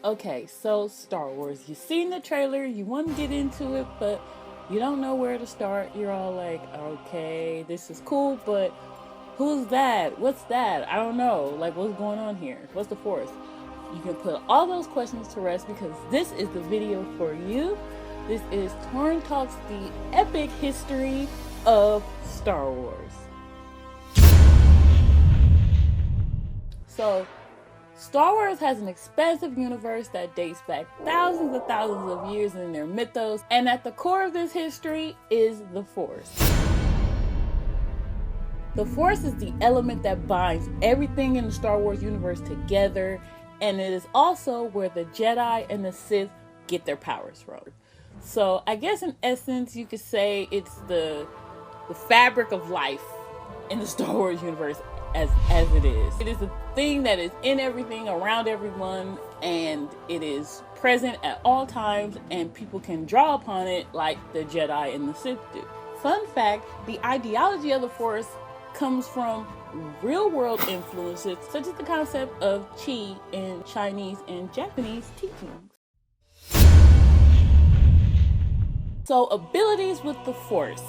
Okay, so Star Wars. You've seen the trailer, you want to get into it, but you don't know where to start. You're all like, okay, this is cool, but who's that? What's that? I don't know. Like, what's going on here? What's the Force? You can put all those questions to rest because this is the video for you. This is Torin Talks, the epic history of Star Wars. So, Star Wars has an expansive universe that dates back thousands and thousands of years in their mythos, and at the core of this history is the Force. The Force is the element that binds everything in the Star Wars universe together, and it is also where the Jedi and the Sith get their powers from. So I guess in essence you could say it's the fabric of life in the Star Wars universe as it is. It is a thing that is in everything, around everyone, and it is present at all times, and people can draw upon it like the Jedi and the Sith do. Fun fact, the ideology of the Force comes from real-world influences such as the concept of Qi in Chinese and Japanese teachings. So, abilities with the Force.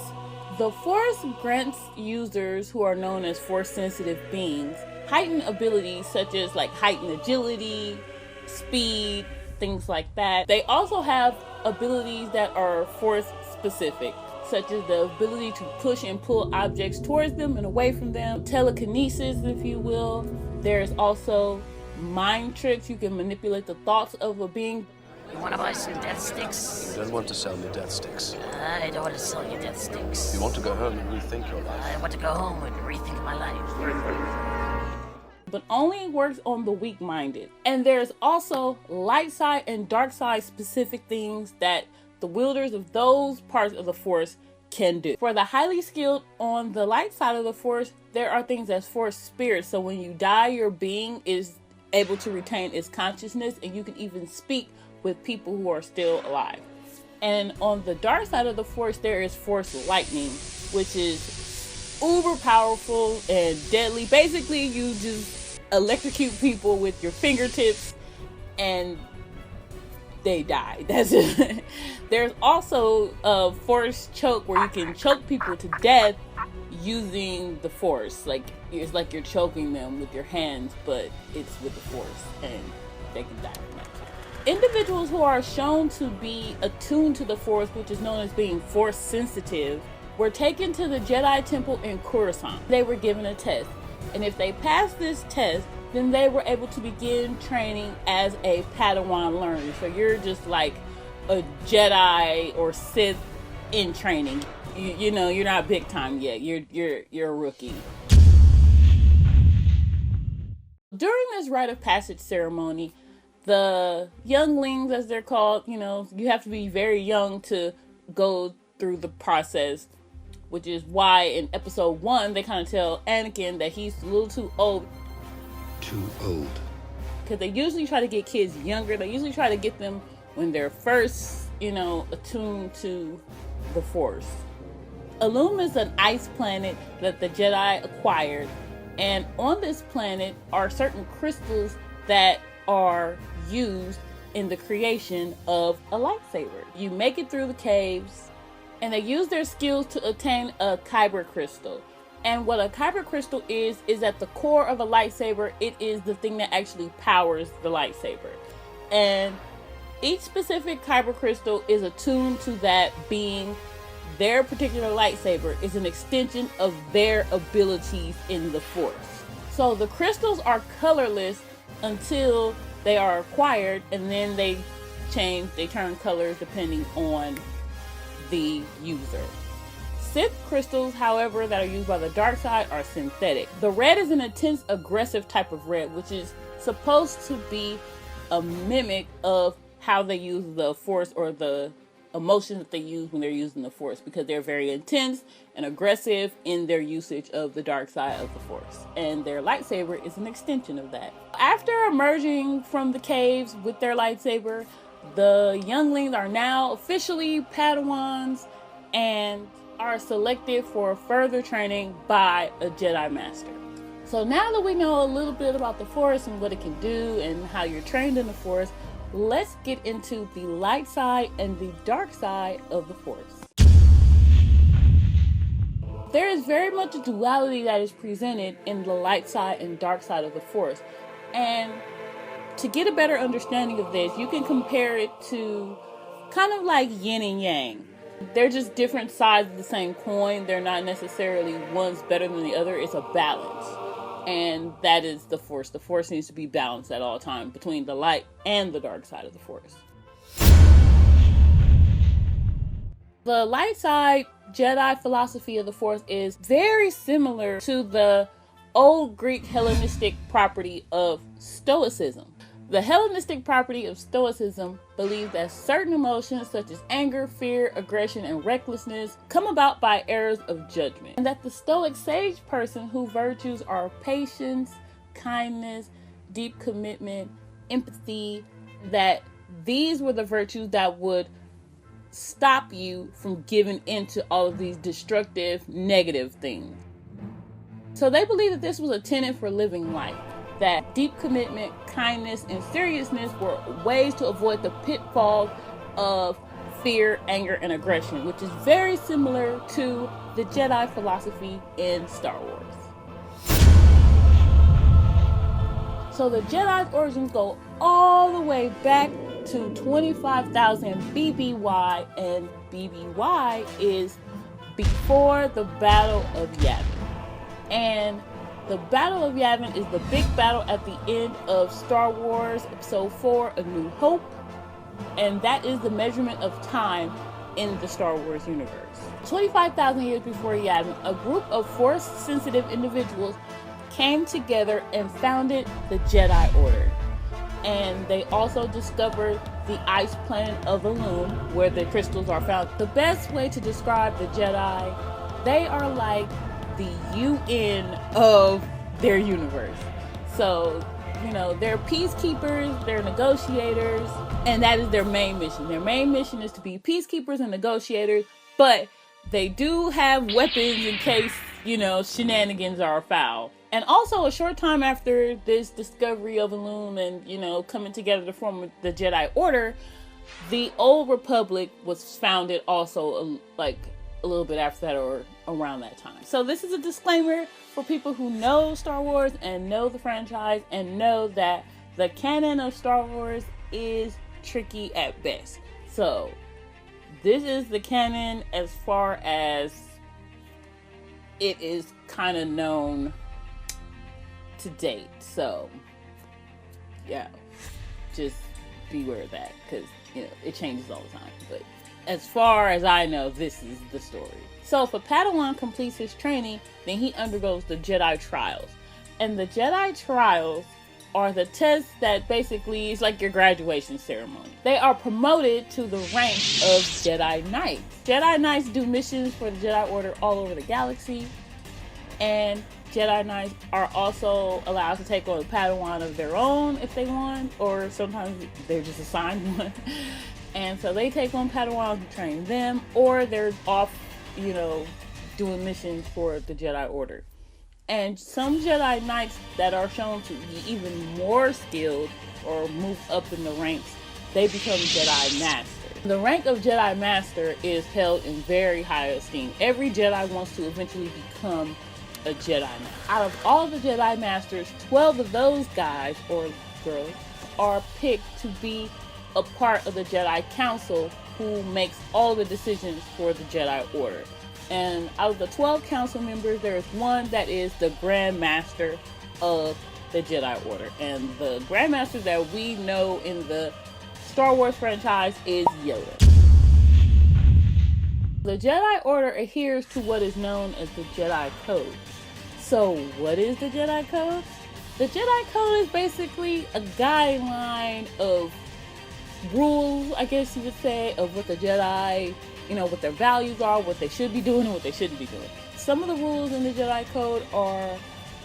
The Force grants users who are known as Force-sensitive beings heightened abilities such as like heightened agility, speed, things like that. They also have abilities that are Force-specific, such as the ability to push and pull objects towards them and away from them, telekinesis, if you will. There's also mind tricks. You can manipulate the thoughts of a being. You want to buy some death sticks? You don't want to sell me death sticks. I don't want to sell you death sticks. You want to go home and rethink your life. I want to go home and rethink my life. But only works on the weak-minded. And there's also light side and dark side specific things that the wielders of those parts of the Force can do. For the highly skilled on the light side of the Force, there are things as Force spirits. So when you die, your being is able to retain its consciousness, and you can even speak with people who are still alive. And on the dark side of the Force, there is Force lightning, which is uber powerful and deadly. Basically, you just electrocute people with your fingertips and they die. That's it. There's also a Force choke where you can choke people to death using the Force. Like, it's like you're choking them with your hands, but it's with the Force, and they can die from that. Individuals who are shown to be attuned to the Force, which is known as being Force sensitive, were taken to the Jedi Temple in Coruscant. They were given a test, and if they passed this test, then they were able to begin training as a Padawan learner. So you're just like a Jedi or Sith in training. You know, you're not big time yet. You're a rookie. During this rite of passage ceremony, the younglings, as they're called, you know, you have to be very young to go through the process, which is why in episode 1 they kind of tell Anakin that he's a little too old. Too old. Because they usually try to get kids younger. They usually try to get them when they're first, you know, attuned to the Force. Illum is an ice planet that the Jedi acquired, and on this planet are certain crystals that are used in the creation of a lightsaber. You make it through the caves, and they use their skills to attain a kyber crystal. And what a kyber crystal is at the core of a lightsaber. It is the thing that actually powers the lightsaber. And each specific kyber crystal is attuned to that being. Their particular lightsaber is an extension of their abilities in the Force. So the crystals are colorless until they are acquired, and then they turn colors depending on the user. Sith crystals, however, that are used by the dark side are synthetic. The red is an intense, aggressive type of red, which is supposed to be a mimic of how they use the Force, or the emotions that they use when they're using the Force, because they're very intense and aggressive in their usage of the dark side of the Force, and their lightsaber is an extension of that. After emerging from the caves with their lightsaber, the younglings are now officially Padawans and are selected for further training by a Jedi Master. So now that we know a little bit about the Force and what it can do and how you're trained in the Force, let's get into the light side and the dark side of the Force. There is very much a duality that is presented in the light side and dark side of the Force. And to get a better understanding of this, you can compare it to kind of like yin and yang. They're just different sides of the same coin. They're not necessarily one's better than the other. It's a balance. And that is the Force. The Force needs to be balanced at all times between the light and the dark side of the Force. The light side Jedi philosophy of the Force is very similar to the old Greek Hellenistic property of Stoicism. The Hellenistic property of Stoicism believes that certain emotions such as anger, fear, aggression, and recklessness come about by errors of judgment. And that the Stoic sage person whose virtues are patience, kindness, deep commitment, empathy, that these were the virtues that would stop you from giving into all of these destructive, negative things. So they believe that this was a tenet for living life. That deep commitment, kindness, and seriousness were ways to avoid the pitfalls of fear, anger, and aggression, which is very similar to the Jedi philosophy in Star Wars. So the Jedi's origins go all the way back to 25,000 BBY, and BBY is before the Battle of Yavin. And the Battle of Yavin is the big battle at the end of Star Wars Episode 4, A New Hope. And that is the measurement of time in the Star Wars universe. 25,000 years before Yavin, a group of Force-sensitive individuals came together and founded the Jedi Order. And they also discovered the ice planet of Elune, where the crystals are found. The best way to describe the Jedi, they are like the UN of their universe. So, they're peacekeepers, they're negotiators, and that is their main mission. Their main mission is to be peacekeepers and negotiators, but they do have weapons in case, shenanigans are foul. And also, a short time after this discovery of Elune and, coming together to form the Jedi Order, the Old Republic was founded also, a little bit after that or around that time. So this is a disclaimer for people who know Star Wars and know the franchise and know that the canon of Star Wars is tricky at best. So this is the canon as far as it is kind of known to date. So yeah, just beware of that, because it changes all the time. But as far as I know, this is the story. So if a Padawan completes his training, then he undergoes the Jedi Trials. And the Jedi Trials are the tests that basically is like your graduation ceremony. They are promoted to the rank of Jedi Knights. Jedi Knights do missions for the Jedi Order all over the galaxy. And Jedi Knights are also allowed to take on a Padawan of their own if they want, or sometimes they're just assigned one. And so they take on Padawans and train them, or they're off, doing missions for the Jedi Order. And some Jedi Knights that are shown to be even more skilled or move up in the ranks, they become Jedi Master. The rank of Jedi Master is held in very high esteem. Every Jedi wants to eventually become a Jedi Knight. Out of all the Jedi Masters, 12 of those guys, or girls, are picked to be a part of the Jedi Council, who makes all the decisions for the Jedi Order. And out of the 12 council members, there is one that is the Grand Master of the Jedi Order. And the Grand Master that we know in the Star Wars franchise is Yoda. The Jedi Order adheres to what is known as the Jedi Code. So what is the Jedi Code? The Jedi Code is basically a guideline of rules, I guess you would say, of what the Jedi, what their values are, what they should be doing and what they shouldn't be doing. Some of the rules in the Jedi Code are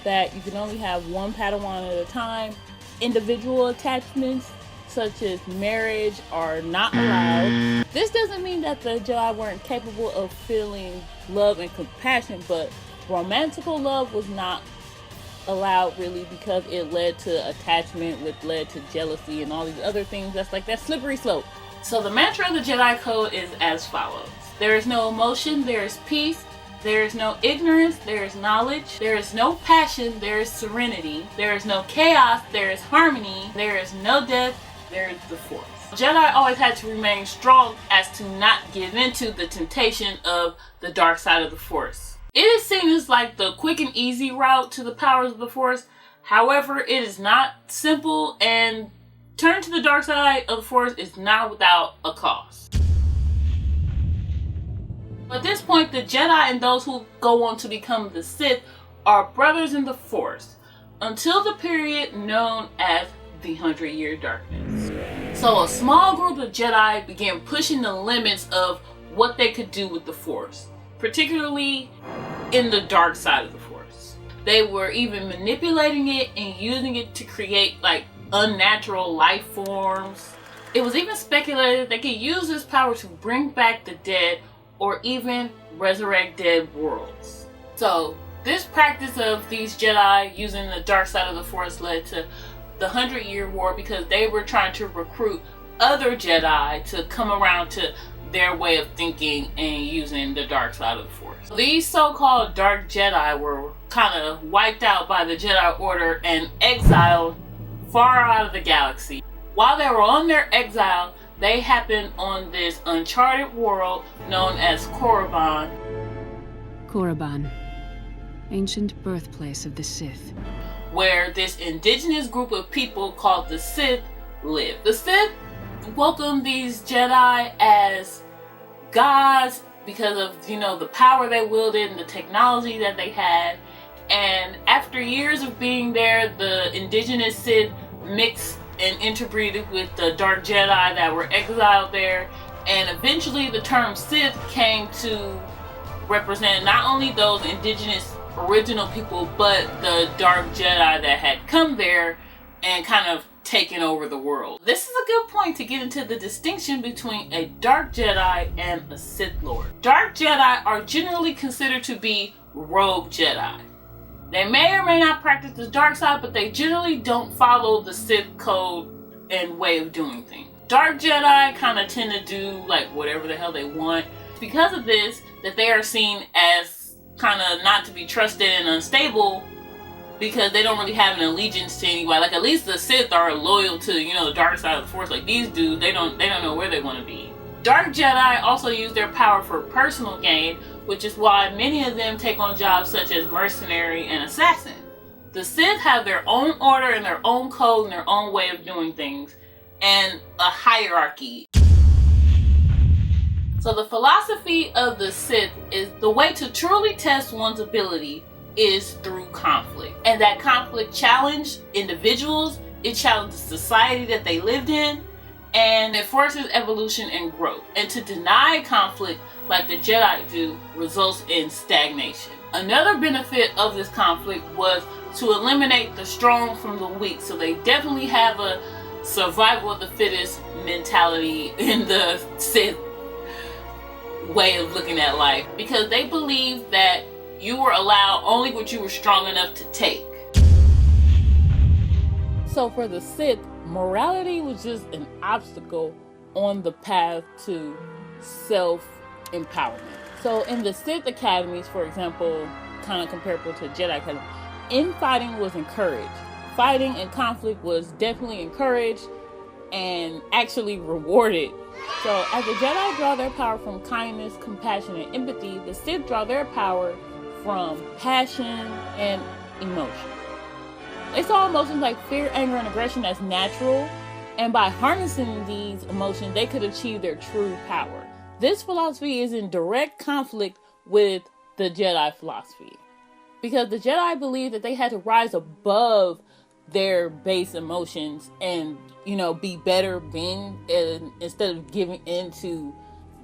that you can only have one Padawan at a time. Individual attachments, such as marriage, are not allowed. This doesn't mean that the Jedi weren't capable of feeling love and compassion, but romantical love was not allowed really because it led to attachment, which led to jealousy and all these other things. That's like that slippery slope. So the mantra of the Jedi Code is as follows. There is no emotion, there is peace. There is no ignorance, there is knowledge. There is no passion, there is serenity. There is no chaos, there is harmony. There is no death, there is the Force. Jedi always had to remain strong as to not give into the temptation of the dark side of the Force. It is seen as like the quick and easy route to the powers of the Force. However, it is not simple, and turning to the dark side of the Force is not without a cost. At this point, the Jedi and those who go on to become the Sith are brothers in the Force until the period known as the 100-Year Darkness. So a small group of Jedi began pushing the limits of what they could do with the Force, particularly in the dark side of the Force. They were even manipulating it and using it to create like unnatural life forms. It was even speculated they could use this power to bring back the dead or even resurrect dead worlds. So this practice of these Jedi using the dark side of the Force led to the 100-Year War because they were trying to recruit other Jedi to come around to their way of thinking and using the dark side of the Force. These so-called Dark Jedi were kind of wiped out by the Jedi Order and exiled far out of the galaxy. While they were on their exile, they happened on this uncharted world known as Korriban. Korriban, ancient birthplace of the Sith, where this indigenous group of people called the Sith live. The Sith welcomed these Jedi as gods because of, the power they wielded and the technology that they had. And after years of being there, the indigenous Sith mixed and interbreeded with the Dark Jedi that were exiled there. And eventually the term Sith came to represent not only those indigenous original people, but the Dark Jedi that had come there and kind of taken over the world. This is a good point to get into the distinction between a Dark Jedi and a Sith Lord. Dark Jedi are generally considered to be rogue Jedi. They may or may not practice the dark side, but they generally don't follow the Sith code and way of doing things. Dark Jedi kind of tend to do like whatever the hell they want. Because of this, that they are seen as kind of not to be trusted and unstable because they don't really have an allegiance to anybody. Like at least the Sith are loyal to, the dark side of the Force. Like these dudes, they don't know where they want to be. Dark Jedi also use their power for personal gain, which is why many of them take on jobs such as Mercenary and Assassin. The Sith have their own order and their own code and their own way of doing things, and a hierarchy. So the philosophy of the Sith is the way to truly test one's ability is through conflict. And that conflict challenged individuals, it challenged the society that they lived in, and it forces evolution and growth. And to deny conflict like the Jedi do results in stagnation. Another benefit of this conflict was to eliminate the strong from the weak. So they definitely have a survival of the fittest mentality in the Sith way of looking at life, because they believe that you were allowed only what you were strong enough to take. So for the Sith, morality was just an obstacle on the path to self-empowerment. So in the Sith academies, for example, kind of comparable to Jedi Academy, infighting was encouraged. Fighting and conflict was definitely encouraged and actually rewarded. So as the Jedi draw their power from kindness, compassion, and empathy, the Sith draw their power from passion and emotion. They saw emotions like fear, anger, and aggression as natural, and by harnessing these emotions, they could achieve their true power. This philosophy is in direct conflict with the Jedi philosophy, because the Jedi believed that they had to rise above their base emotions and, be better being instead of giving into,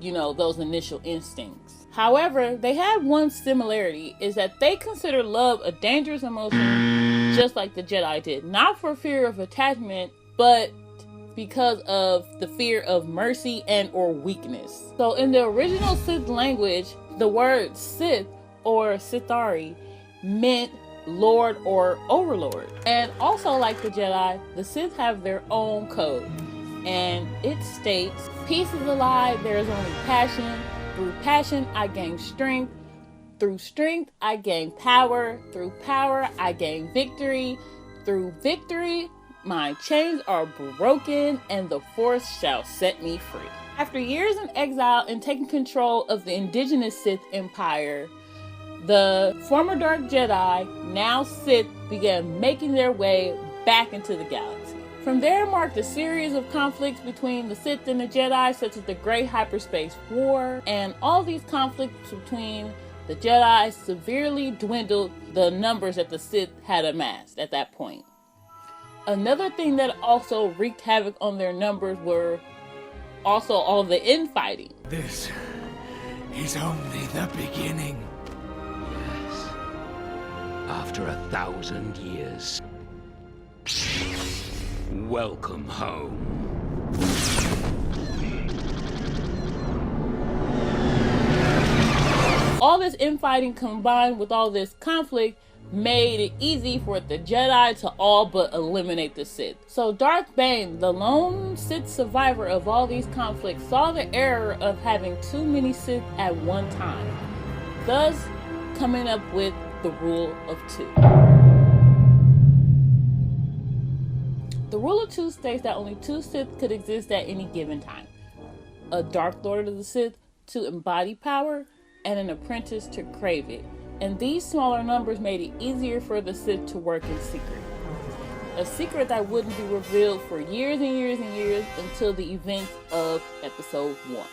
those initial instincts. However, they had one similarity, is that they consider love a dangerous emotion just like the Jedi did. Not for fear of attachment, but because of the fear of mercy and or weakness. So in the original Sith language, the word Sith or Sithari meant Lord or Overlord. And also like the Jedi, the Sith have their own code. And it states, peace is a lie, there is only passion. Through passion, I gain strength. Through strength, I gain power. Through power, I gain victory. Through victory, my chains are broken and the Force shall set me free. After years in exile and taking control of the indigenous Sith Empire, the former Dark Jedi, now Sith, began making their way back into the galaxy. From there marked a series of conflicts between the Sith and the Jedi, such as the Great Hyperspace War, and all these conflicts between the Jedi severely dwindled the numbers that the Sith had amassed at that point. Another thing that also wreaked havoc on their numbers were also all the infighting. This is only the beginning. Yes. After 1,000 years. Welcome home. All this infighting combined with all this conflict made it easy for the Jedi to all but eliminate the Sith. So Darth Bane, the lone Sith survivor of all these conflicts, saw the error of having too many Sith at one time, thus coming up with the Rule of Two. The Rule of Two states that only two Sith could exist at any given time. A Dark Lord of the Sith to embody power, and an apprentice to crave it. And these smaller numbers made it easier for the Sith to work in secret. A secret that wouldn't be revealed for years and years and years until the events of Episode 1.